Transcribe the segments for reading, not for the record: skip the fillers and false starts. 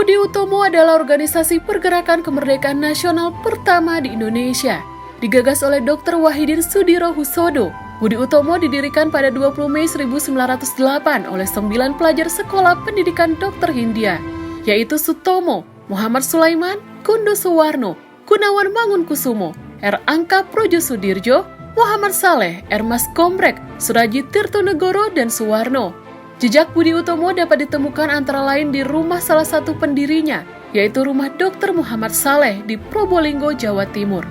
Budi Utomo adalah organisasi pergerakan kemerdekaan nasional pertama di Indonesia. Digagas oleh Dr. Wahidin Sudirohusodo, Budi Utomo didirikan pada 20 Mei 1908 oleh 9 pelajar Sekolah Pendidikan Dr. Hindia, yaitu Sutomo, Muhammad Sulaiman, Kundu Suwarno, Gunawan Mangunkusumo, R. Angka Projosudirjo, Muhammad Saleh, R. Mas Kombrek, Suraji Tirtonegoro, dan Suwarno. Jejak Budi Utomo dapat ditemukan antara lain di rumah salah satu pendirinya, yaitu rumah Dr. Muhammad Saleh di Probolinggo, Jawa Timur.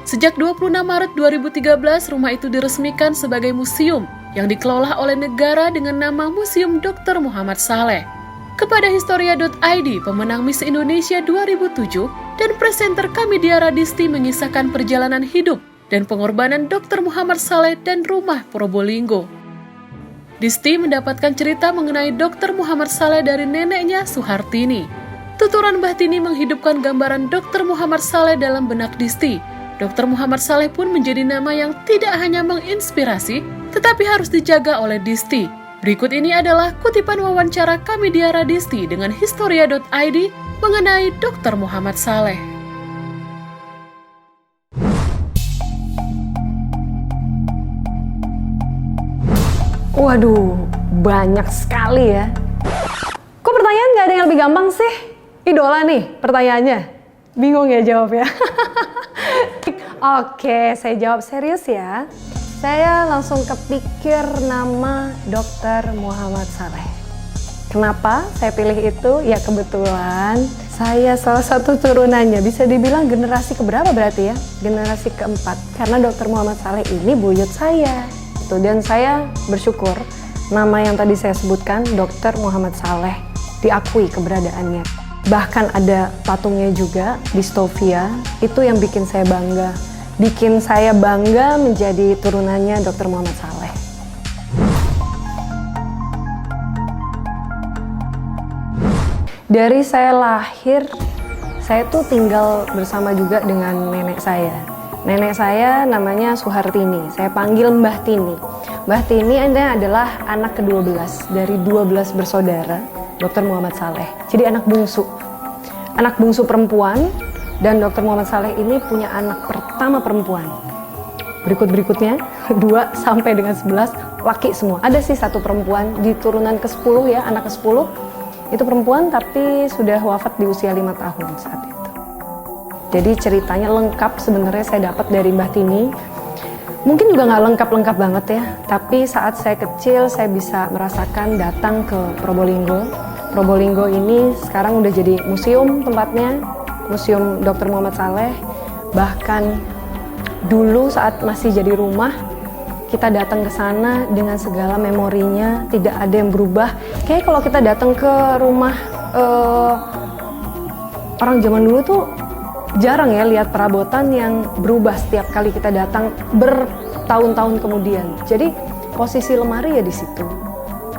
Sejak 26 Maret 2013, rumah itu diresmikan sebagai museum yang dikelola oleh negara dengan nama Museum Dr. Muhammad Saleh. Kepada Historia.id, pemenang Miss Indonesia 2007 dan presenter Kamidia Radisti mengisahkan perjalanan hidup dan pengorbanan Dr. Muhammad Saleh dan rumah Probolinggo. Disti mendapatkan cerita mengenai Dr. Muhammad Saleh dari neneknya Suhartini. Tuturan Mbah Tini menghidupkan gambaran Dr. Muhammad Saleh dalam benak Disti. Dr. Muhammad Saleh pun menjadi nama yang tidak hanya menginspirasi, tetapi harus dijaga oleh Disti. Berikut ini adalah kutipan wawancara Kamidia Radisti dengan Historia.id mengenai Dr. Muhammad Saleh. Waduh, banyak sekali ya. Kok pertanyaan nggak ada yang lebih gampang sih? Idola nih pertanyaannya. Bingung ya jawabnya? Oke, saya jawab serius ya. Saya langsung kepikir nama Dr. Muhammad Saleh. Kenapa saya pilih itu? Ya kebetulan saya salah satu turunannya. Bisa dibilang generasi keberapa berarti ya? Generasi keempat. Karena Dr. Muhammad Saleh ini buyut saya. Dan saya bersyukur nama yang tadi saya sebutkan, Dr. Muhammad Saleh, diakui keberadaannya. Bahkan ada patungnya juga di Stovia, itu yang bikin saya bangga. Bikin saya bangga menjadi turunannya Dr. Muhammad Saleh. Dari saya lahir, saya tuh tinggal bersama juga dengan nenek saya. Nenek saya namanya Suhartini, saya panggil Mbah Tini. Mbah Tini adalah anak ke-12 dari 12 bersaudara Dr. Muhammad Saleh. Jadi anak bungsu. Anak bungsu perempuan, dan Dr. Muhammad Saleh ini punya anak pertama perempuan. Berikut-berikutnya, 2 sampai dengan 11, laki semua. Ada sih satu perempuan di turunan ke-10 ya, anak ke-10. Itu perempuan tapi sudah wafat di usia 5 tahun saat itu. Jadi ceritanya lengkap sebenarnya saya dapat dari Mbah Tini. Mungkin juga nggak lengkap-lengkap banget ya, tapi saat saya kecil saya bisa merasakan datang ke Probolinggo. Probolinggo ini sekarang udah jadi museum tempatnya, Museum Dr. Muhammad Saleh. Bahkan dulu saat masih jadi rumah, kita datang ke sana dengan segala memorinya, tidak ada yang berubah. Kayak kalau kita datang ke rumah orang zaman dulu tuh jarang ya lihat perabotan yang berubah setiap kali kita datang bertahun-tahun kemudian. Jadi posisi lemari ya di situ.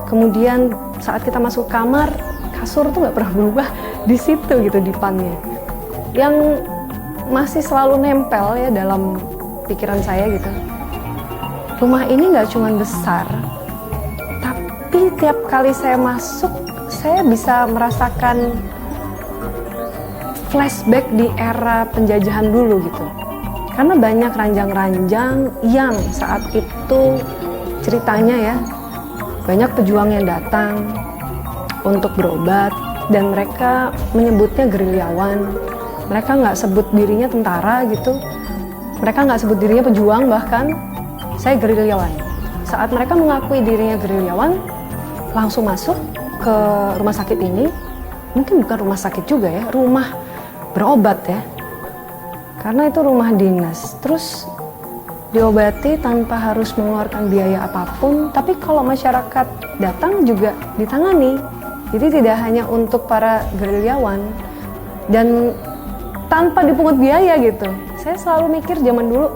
Kemudian saat kita masuk kamar, kasur tuh nggak pernah berubah di situ gitu dipannya. Yang masih selalu nempel ya dalam pikiran saya gitu. Rumah ini nggak cuma besar, tapi tiap kali saya masuk, saya bisa merasakan flashback di era penjajahan dulu gitu. Karena banyak ranjang-ranjang yang saat itu ceritanya ya, banyak pejuang yang datang untuk berobat dan mereka menyebutnya gerilyawan. Mereka nggak sebut dirinya tentara gitu, mereka nggak sebut dirinya pejuang, bahkan saya gerilyawan. Saat mereka mengakui dirinya gerilyawan, langsung masuk ke rumah sakit ini. Mungkin bukan rumah sakit juga ya, rumah berobat ya, karena itu rumah dinas. Terus diobati tanpa harus mengeluarkan biaya apapun, tapi kalau masyarakat datang juga ditangani. Jadi tidak hanya untuk para gerilyawan dan tanpa dipungut biaya gitu. Saya selalu mikir zaman dulu,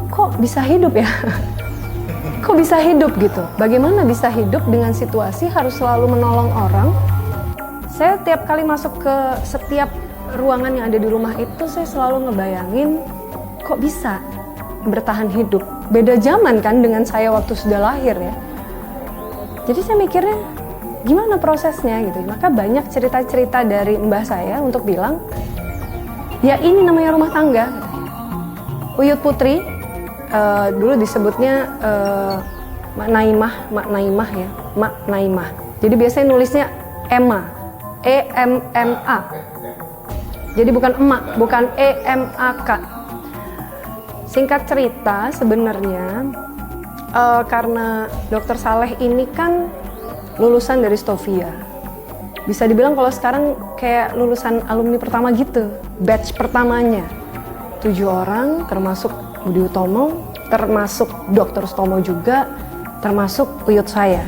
kok bisa hidup ya? Kok bisa hidup gitu? Bagaimana bisa hidup dengan situasi harus selalu menolong orang? Saya tiap kali masuk ke setiap ruangan yang ada di rumah itu, saya selalu ngebayangin kok bisa bertahan hidup. Beda zaman kan dengan saya waktu sudah lahir ya. Jadi saya mikirnya gimana prosesnya gitu. Maka banyak cerita-cerita dari mbah saya untuk bilang, ya ini namanya rumah tangga. Uyut Putri, dulu disebutnya Mak Naimah ya, Mak Naimah. Jadi biasanya nulisnya Emma, E-M-M-A. Jadi bukan emak, bukan E-M-A-K. Singkat cerita sebenarnya karena Dokter Saleh ini kan lulusan dari Stovia. Bisa dibilang kalau sekarang kayak lulusan alumni pertama gitu, batch pertamanya. 7 orang, termasuk Budi Utomo, termasuk Dokter Sutomo juga, termasuk Uyut saya.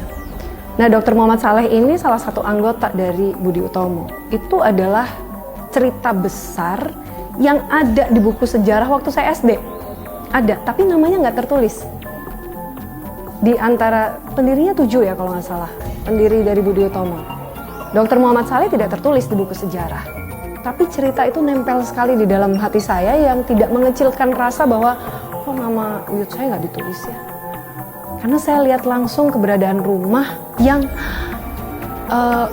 Nah, Dokter Muhammad Saleh ini salah satu anggota dari Budi Utomo. Itu adalah cerita besar yang ada di buku sejarah waktu saya SD. Ada, tapi namanya nggak tertulis. Di antara pendirinya 7 ya kalau nggak salah, pendiri dari Budi Utomo. Dokter Muhammad Saleh tidak tertulis di buku sejarah. Tapi cerita itu nempel sekali di dalam hati saya yang tidak mengecilkan rasa bahwa kok nama Uyut saya nggak ditulis ya. Karena saya lihat langsung keberadaan rumah yang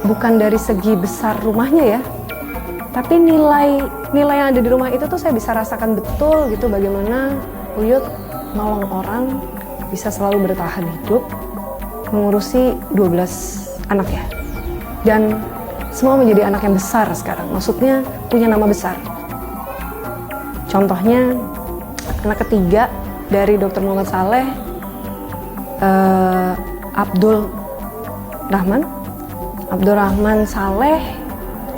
bukan dari segi besar rumahnya ya, tapi nilai yang ada di rumah itu tuh saya bisa rasakan betul gitu bagaimana Uyut nolong orang, bisa selalu bertahan hidup, mengurusi 12 anak ya. Dan semua menjadi anak yang besar sekarang, maksudnya punya nama besar. Contohnya anak ketiga dari Dr. Muhammad Saleh, Abdul Rahman Saleh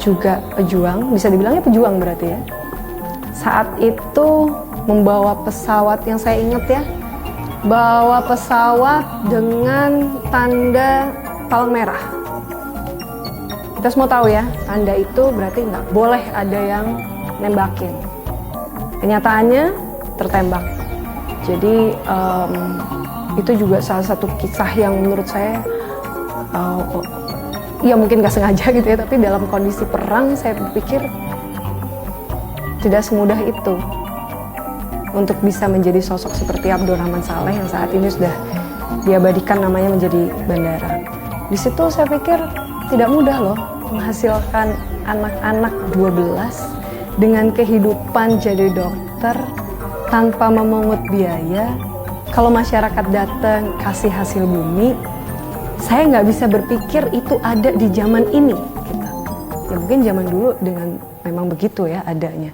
juga pejuang, bisa dibilangnya pejuang berarti ya. Saat itu membawa pesawat yang saya ingat ya, bawa pesawat dengan tanda palang merah. Kita semua tahu ya, tanda itu berarti nggak boleh ada yang nembakin. Kenyataannya tertembak. Jadi itu juga salah satu kisah yang menurut saya ya mungkin nggak sengaja gitu ya, tapi dalam kondisi perang saya berpikir tidak semudah itu untuk bisa menjadi sosok seperti Abdul Rahman Saleh yang saat ini sudah diabadikan namanya menjadi bandara. Di situ saya pikir tidak mudah loh menghasilkan anak-anak 12 dengan kehidupan jadi dokter tanpa memungut biaya. Kalau masyarakat datang kasih hasil bumi, saya nggak bisa berpikir itu ada di zaman ini. Gitu. Ya mungkin zaman dulu dengan memang begitu ya adanya.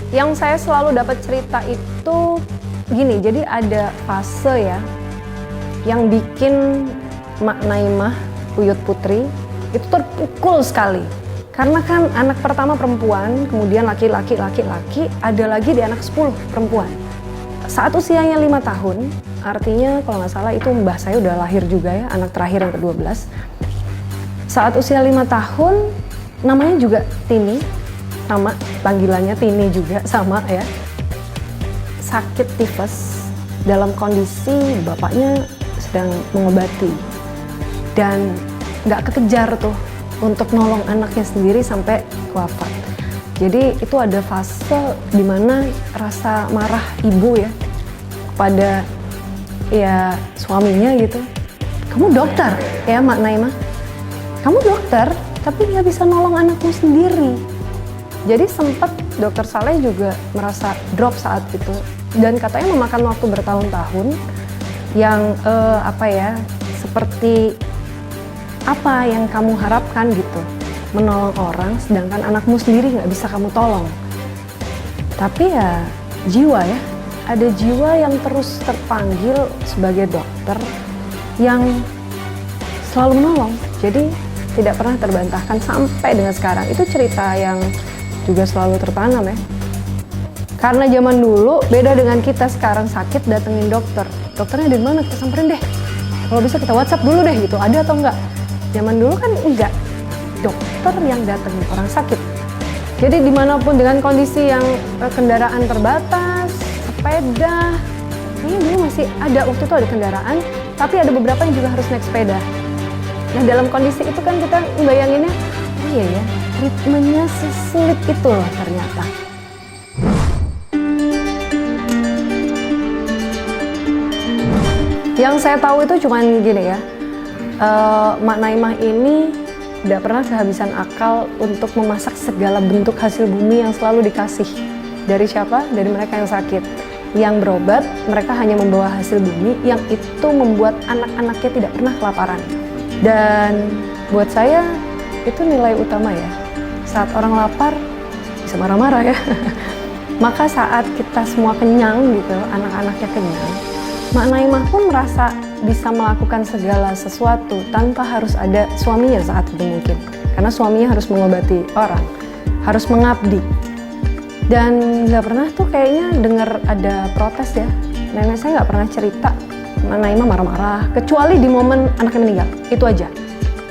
Yang saya selalu dapat cerita itu gini, jadi ada fase ya yang bikin Mak Naimah, Uyut Putri itu terpukul sekali. Karena kan anak pertama perempuan, kemudian laki-laki, ada lagi di anak 10 perempuan. Saat usianya 5 tahun, artinya kalau nggak salah itu mbah saya udah lahir juga ya, anak terakhir yang ke-12. Saat usia 5 tahun, namanya juga Tini, sama panggilannya Tini juga sama ya. Sakit tifus dalam kondisi bapaknya sedang mengobati dan nggak kekejar tuh untuk nolong anaknya sendiri sampai wafat. Jadi itu ada fase dimana rasa marah ibu ya kepada ya suaminya gitu. Kamu dokter ya Mak Naimah, kamu dokter tapi nggak bisa nolong anakmu sendiri. Jadi sempat Dokter Saleh juga merasa drop saat itu dan katanya memakan waktu bertahun-tahun yang seperti apa yang kamu harapkan gitu, menolong orang sedangkan anakmu sendiri nggak bisa kamu tolong. Tapi ya jiwa ya, ada jiwa yang terus terpanggil sebagai dokter yang selalu menolong, jadi tidak pernah terbantahkan sampai dengan sekarang. Itu cerita yang juga selalu tertanam ya. Karena zaman dulu beda dengan kita sekarang, sakit datengin dokter. Dokternya dari mana? Kita samperin deh. Kalau bisa kita WhatsApp dulu deh gitu, ada atau enggak. Zaman dulu kan enggak. Dokter yang datengin orang sakit. Jadi dimanapun dengan kondisi yang kendaraan terbatas, sepeda, ini dulu masih ada, waktu itu ada kendaraan, tapi ada beberapa yang juga harus naik sepeda. Nah dalam kondisi itu kan kita bayanginnya, oh iya ya, ritmenya sesulit itu loh ternyata. Yang saya tahu itu cuman gini ya, Mak Naimah ini tidak pernah kehabisan akal untuk memasak segala bentuk hasil bumi yang selalu dikasih. Dari siapa? Dari mereka yang sakit. Yang berobat, mereka hanya membawa hasil bumi yang itu membuat anak-anaknya tidak pernah kelaparan. Dan buat saya itu nilai utama ya. Saat orang lapar, bisa marah-marah ya. Maka saat kita semua kenyang gitu, anak-anaknya kenyang, Mak Naimah pun merasa bisa melakukan segala sesuatu tanpa harus ada suaminya saat itu mungkin. Karena suaminya harus mengobati orang, harus mengabdi. Dan nggak pernah tuh kayaknya dengar ada protes ya. Nenek saya nggak pernah cerita Mak Naimah marah-marah, kecuali di momen anaknya meninggal, itu aja.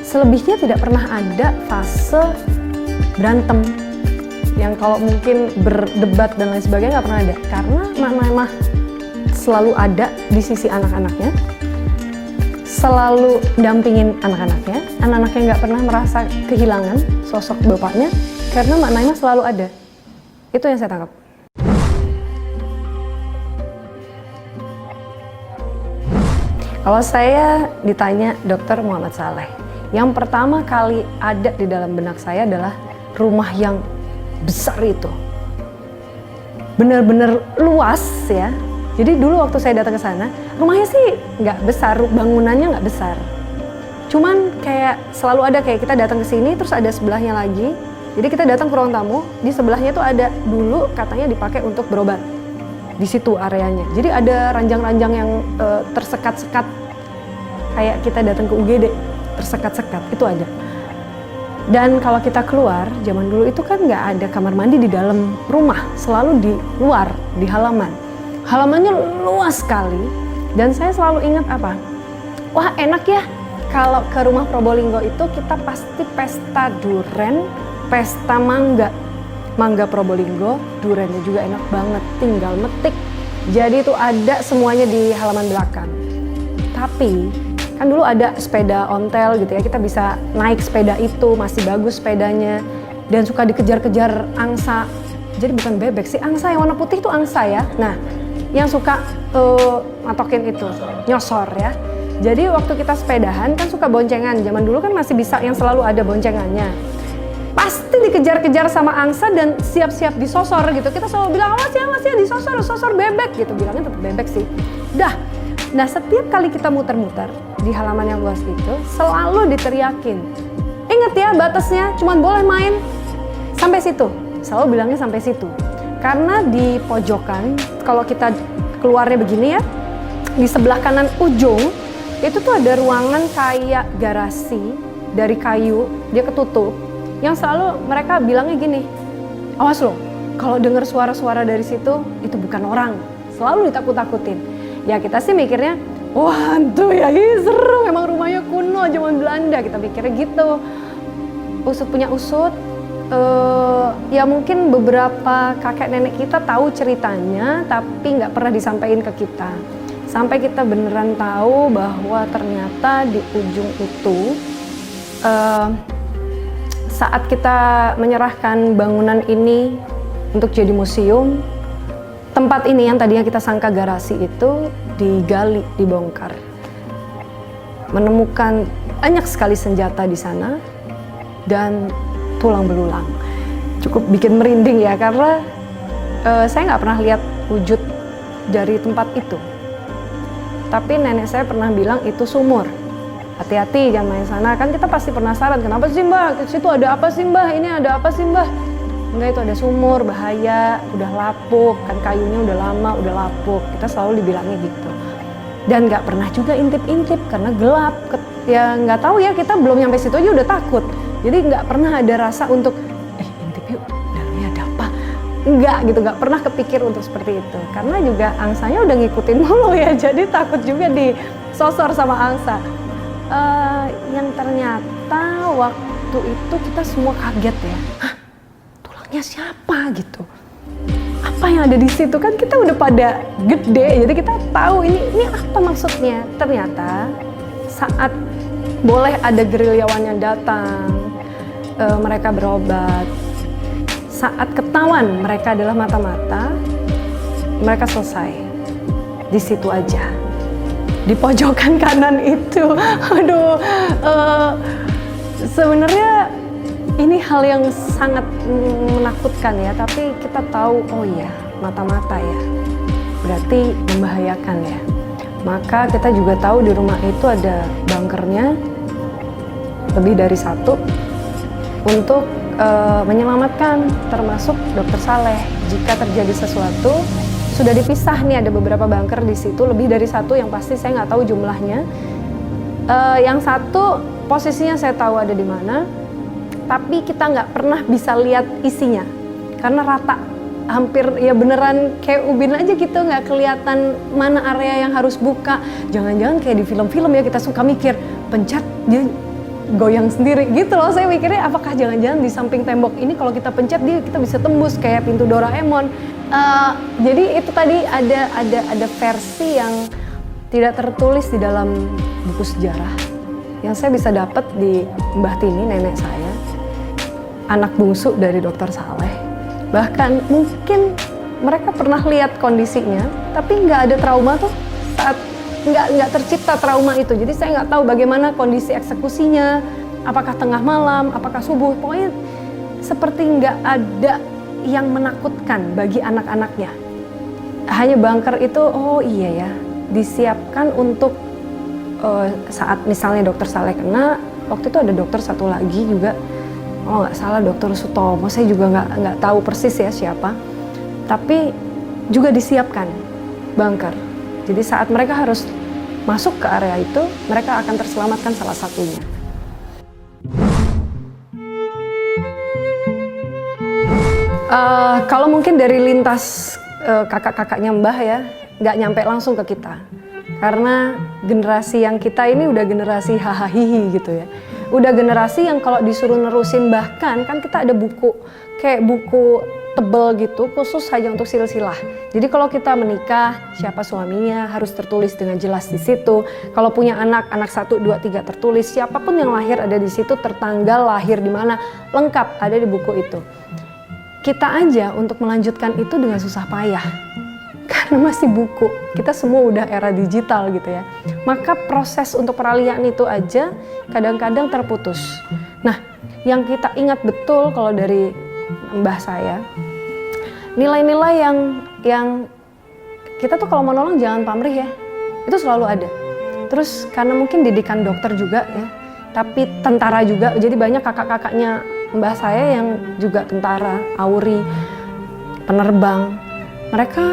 Selebihnya tidak pernah ada fase berantem, yang kalau mungkin berdebat dan lain sebagainya nggak pernah ada. Karena Mak Naimah selalu ada di sisi anak-anaknya, selalu dampingin anak-anaknya. Anak-anaknya nggak pernah merasa kehilangan sosok bapaknya, karena Mak Naimah selalu ada. Itu yang saya tangkap. Kalau saya ditanya Dokter Muhammad Saleh, yang pertama kali ada di dalam benak saya adalah rumah yang besar itu. Benar-benar luas ya. Jadi dulu waktu saya datang ke sana, rumahnya sih nggak besar, bangunannya nggak besar. Cuman kayak selalu ada, kayak kita datang ke sini terus ada sebelahnya lagi. Jadi kita datang ke ruang tamu, di sebelahnya tuh ada dulu katanya dipakai untuk berobat. Di situ areanya. Jadi ada ranjang-ranjang yang tersekat-sekat, kayak kita datang ke UGD, tersekat-sekat, itu ada. Dan kalau kita keluar, zaman dulu itu kan nggak ada kamar mandi di dalam rumah, selalu di luar, di halaman. Halamannya luas sekali, dan saya selalu ingat apa? Wah enak ya, kalau ke rumah Probolinggo itu kita pasti pesta duren, pesta mangga. Mangga Probolinggo, durennya juga enak banget, tinggal metik. Jadi itu ada semuanya di halaman belakang. Tapi kan dulu ada sepeda ontel gitu ya, kita bisa naik sepeda itu, masih bagus sepedanya, dan suka dikejar-kejar angsa. Jadi bukan bebek sih, angsa yang warna putih itu angsa ya. Nah, yang suka matokin itu, nyosor ya. Jadi waktu kita sepedahan kan suka boncengan, zaman dulu kan masih bisa yang selalu ada boncengannya. Pasti dikejar-kejar sama angsa dan siap-siap disosor gitu. Kita selalu bilang, awas ya disosor bebek gitu, bilangnya tetap bebek sih. Dah. Nah setiap kali kita muter-muter di halaman yang luas itu selalu diteriakin, ingat ya batasnya cuma boleh main sampai situ, selalu bilangnya sampai situ. Karena di pojokan, kalau kita keluarnya begini ya, di sebelah kanan ujung itu tuh ada ruangan kayak garasi dari kayu, dia ketutup, yang selalu mereka bilangnya gini, awas loh kalau dengar suara-suara dari situ itu bukan orang, selalu ditakut-takutin. Ya kita sih mikirnya, wah hantu ya, seru, memang rumahnya kuno zaman Belanda, kita mikirnya gitu. Usut punya usut, ya mungkin beberapa kakek nenek kita tahu ceritanya, tapi nggak pernah disampaikan ke kita. Sampai kita beneran tahu bahwa ternyata di ujung itu, saat kita menyerahkan bangunan ini untuk jadi museum, tempat ini yang tadinya kita sangka garasi itu digali, dibongkar. Menemukan banyak sekali senjata di sana dan tulang belulang. Cukup bikin merinding ya, karena saya nggak pernah lihat wujud dari tempat itu. Tapi nenek saya pernah bilang itu sumur. Hati-hati jangan main sana, kan kita pasti penasaran, kenapa sih mbah? Di situ ada apa sih mbah? Ini ada apa sih mbah? Enggak, itu ada sumur, bahaya, udah lapuk, kan kayunya udah lama, udah lapuk. Kita selalu dibilangnya gitu. Dan nggak pernah juga intip-intip karena gelap. Ya nggak tahu ya, kita belum nyampe situ aja udah takut. Jadi nggak pernah ada rasa untuk, intip yuk, dalamnya ada apa? Enggak gitu, nggak pernah kepikir untuk seperti itu. Karena juga angsanya udah ngikutin mulu ya, jadi takut juga disosor sama angsa. Yang ternyata waktu itu kita semua kaget ya. Hah? Siapa gitu, apa yang ada di situ, kan kita udah pada gede, jadi kita tahu ini apa maksudnya. Ternyata saat boleh ada gerilyawan yang datang, mereka berobat, saat ketahuan mereka adalah mata-mata, mereka selesai di situ aja. di pojokan kanan itu. Aduh, sebenarnya ini hal yang sangat menakutkan ya, tapi kita tahu, oh iya, mata-mata ya, berarti membahayakan ya. Maka kita juga tahu di rumah itu ada bunkernya, lebih dari satu, untuk menyelamatkan, termasuk Dokter Saleh. Jika terjadi sesuatu, sudah dipisah nih, ada beberapa bunker di situ, lebih dari satu, yang pasti saya nggak tahu jumlahnya. Yang satu posisinya saya tahu ada di mana, tapi kita nggak pernah bisa lihat isinya karena rata, hampir ya beneran kayak ubin aja gitu, nggak kelihatan mana area yang harus buka. Jangan-jangan kayak di film-film ya, kita suka mikir pencet dia goyang sendiri gitu loh. Saya mikirnya apakah jangan-jangan di samping tembok ini kalau kita pencet kita bisa tembus kayak pintu Doraemon. Jadi itu tadi ada versi yang tidak tertulis di dalam buku sejarah yang saya bisa dapat di Mbah Tini, nenek saya, anak bungsu dari Dokter Saleh. Bahkan mungkin mereka pernah lihat kondisinya, tapi nggak ada trauma tuh, saat nggak tercipta trauma itu. Jadi saya nggak tahu bagaimana kondisi eksekusinya, apakah tengah malam, apakah subuh, pokoknya seperti nggak ada yang menakutkan bagi anak-anaknya. Hanya bunker itu, oh iya ya, disiapkan untuk saat misalnya Dokter Saleh kena. Waktu itu ada dokter satu lagi juga, oh nggak salah Dokter Sutomo, saya juga nggak tahu persis ya siapa, tapi juga disiapkan bunker. Jadi saat mereka harus masuk ke area itu, mereka akan terselamatkan salah satunya. Kalau mungkin dari lintas kakak-kakaknya Mbah ya, nggak nyampe langsung ke kita. Karena generasi yang kita ini udah generasi hahaha gitu ya. Udah generasi yang kalau disuruh nerusin, bahkan kan kita ada buku, kayak buku tebel gitu khusus hanya untuk silsilah. Jadi kalau kita menikah, siapa suaminya harus tertulis dengan jelas di situ. Kalau punya anak 1, 2, 3 tertulis, siapapun yang lahir ada di situ, tertanggal lahir di mana, lengkap ada di buku itu. Kita aja untuk melanjutkan itu dengan susah payah. Karena masih buku, kita semua udah era digital gitu ya. Maka proses untuk peralihan itu aja kadang-kadang terputus. Nah, yang kita ingat betul kalau dari mbah saya, nilai-nilai yang kita tuh kalau mau nolong jangan pamrih ya, itu selalu ada. Terus karena mungkin didikan dokter juga ya, tapi tentara juga, jadi banyak kakak-kakaknya mbah saya yang juga tentara, Auri, penerbang. Mereka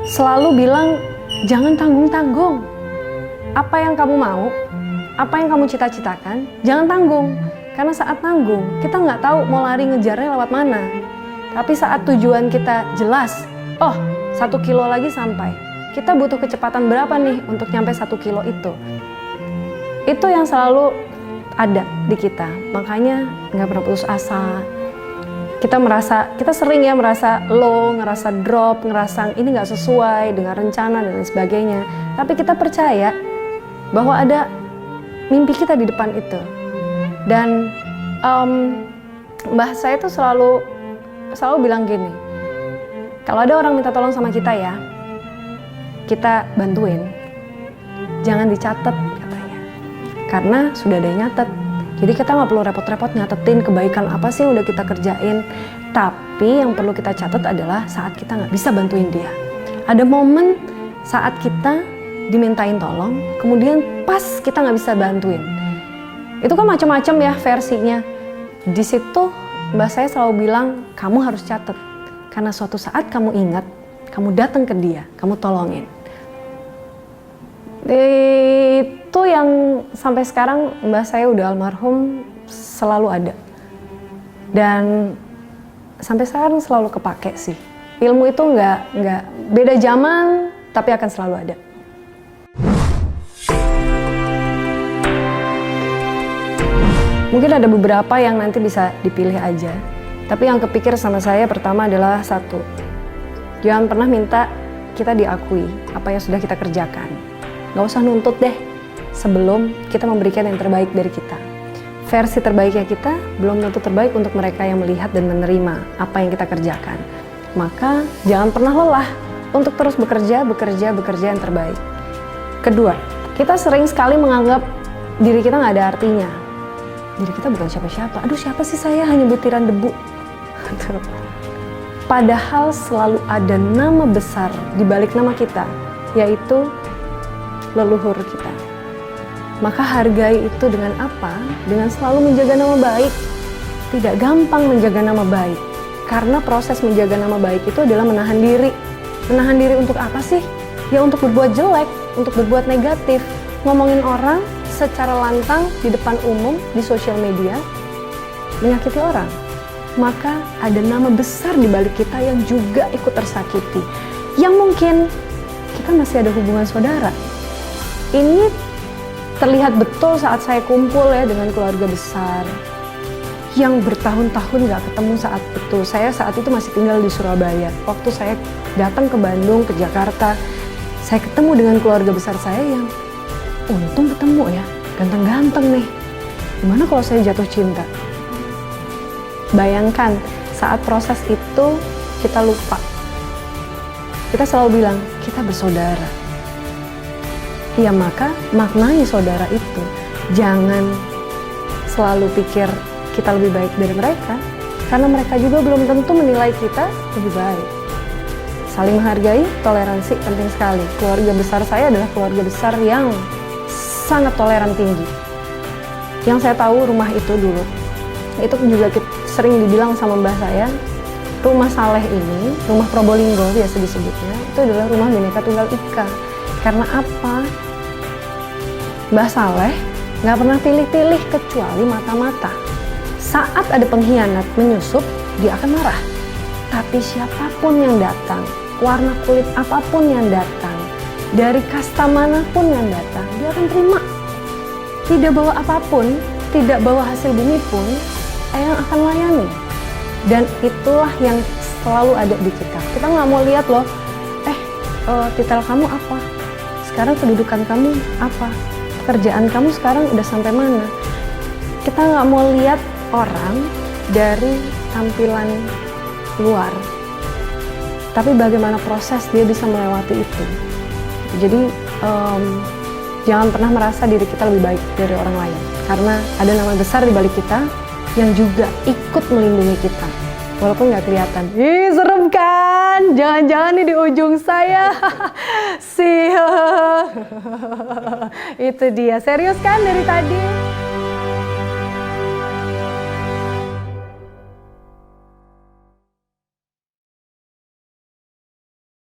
selalu bilang, jangan tanggung-tanggung. Apa yang kamu mau, apa yang kamu cita-citakan, jangan tanggung. Karena saat tanggung, kita nggak tahu mau lari ngejarnya lewat mana. Tapi saat tujuan kita jelas, oh 1 kilo lagi sampai. Kita butuh kecepatan berapa nih untuk nyampe 1 kilo itu. Itu yang selalu ada di kita. Makanya nggak pernah putus asa. Kita sering ya merasa low, ngerasa drop, ngerasa ini nggak sesuai dengan rencana dan lain sebagainya. Tapi kita percaya bahwa ada mimpi kita di depan itu. Dan mbah saya tuh selalu bilang gini, kalau ada orang minta tolong sama kita ya, kita bantuin, jangan dicatat katanya, karena sudah ada yang nyatet. Jadi kita nggak perlu repot-repot nyatetin kebaikan apa sih yang udah kita kerjain. Tapi yang perlu kita catat adalah saat kita nggak bisa bantuin dia. Ada momen saat kita dimintain tolong, kemudian pas kita nggak bisa bantuin. Itu kan macam-macam ya versinya. Di situ mbak saya selalu bilang, kamu harus catat. Karena suatu saat kamu ingat, kamu datang ke dia, kamu tolongin. Itu yang sampai sekarang mbah saya udah almarhum selalu ada. Dan sampai sekarang selalu kepake sih. Ilmu itu nggak beda zaman, tapi akan selalu ada. Mungkin ada beberapa yang nanti bisa dipilih aja. Tapi yang kepikir sama saya pertama adalah satu, jangan pernah minta kita diakui apa yang sudah kita kerjakan. Gak usah nuntut deh sebelum kita memberikan yang terbaik dari kita. Versi terbaiknya kita belum tentu terbaik untuk mereka yang melihat dan menerima apa yang kita kerjakan. Maka jangan pernah lelah untuk terus bekerja yang terbaik. Kedua, kita sering sekali menganggap diri kita nggak ada artinya. Diri kita bukan siapa-siapa. Aduh, siapa sih saya, hanya butiran debu. Padahal selalu ada nama besar di balik nama kita, yaitu leluhur kita. Maka hargai itu dengan apa? Dengan selalu menjaga nama baik. Tidak gampang menjaga nama baik, karena proses menjaga nama baik itu adalah menahan diri. Menahan diri untuk apa sih? Ya untuk berbuat jelek, untuk berbuat negatif, ngomongin orang secara lantang di depan umum, di sosial media, menyakiti orang. Maka ada nama besar di balik kita yang juga ikut tersakiti, yang mungkin kita masih ada hubungan saudara. Ini terlihat betul saat saya kumpul ya dengan keluarga besar yang bertahun-tahun gak ketemu saat itu. Saya saat itu masih tinggal di Surabaya. Waktu saya datang ke Bandung, ke Jakarta, saya ketemu dengan keluarga besar saya yang untung ketemu ya, ganteng-ganteng nih. Gimana kalau saya jatuh cinta? Bayangkan saat proses itu kita lupa. Kita selalu bilang, kita bersaudara. Ya maka maknai saudara itu, jangan selalu pikir kita lebih baik dari mereka, karena mereka juga belum tentu menilai kita lebih baik. Saling menghargai, toleransi penting sekali. Keluarga besar saya adalah keluarga besar yang sangat toleran tinggi. Yang saya tahu rumah itu dulu, itu juga sering dibilang sama mbah saya, rumah Saleh ini, rumah Probolinggo biasa disebutnya, itu adalah rumah Bhinneka Tunggal Ika. Karena apa? Mbah Saleh nggak pernah pilih-pilih kecuali mata-mata. Saat ada pengkhianat menyusup, dia akan marah. Tapi siapapun yang datang, warna kulit apapun yang datang, dari kasta manapun yang datang, dia akan terima. Tidak bawa apapun, tidak bawa hasil bumi pun, yang akan layani. Dan itulah yang selalu ada di kita. Kita nggak mau lihat loh, titel kamu apa? Sekarang kedudukan kamu apa? Pekerjaan kamu sekarang udah sampai mana? Kita nggak mau lihat orang dari tampilan luar, tapi bagaimana proses dia bisa melewati itu. Jadi jangan pernah merasa diri kita lebih baik dari orang lain, karena ada nama besar di balik kita yang juga ikut melindungi kita, walaupun nggak kelihatan. Ih, serem kan? Jangan-jangan nih di ujung saya sih. Itu dia, serius kan dari tadi?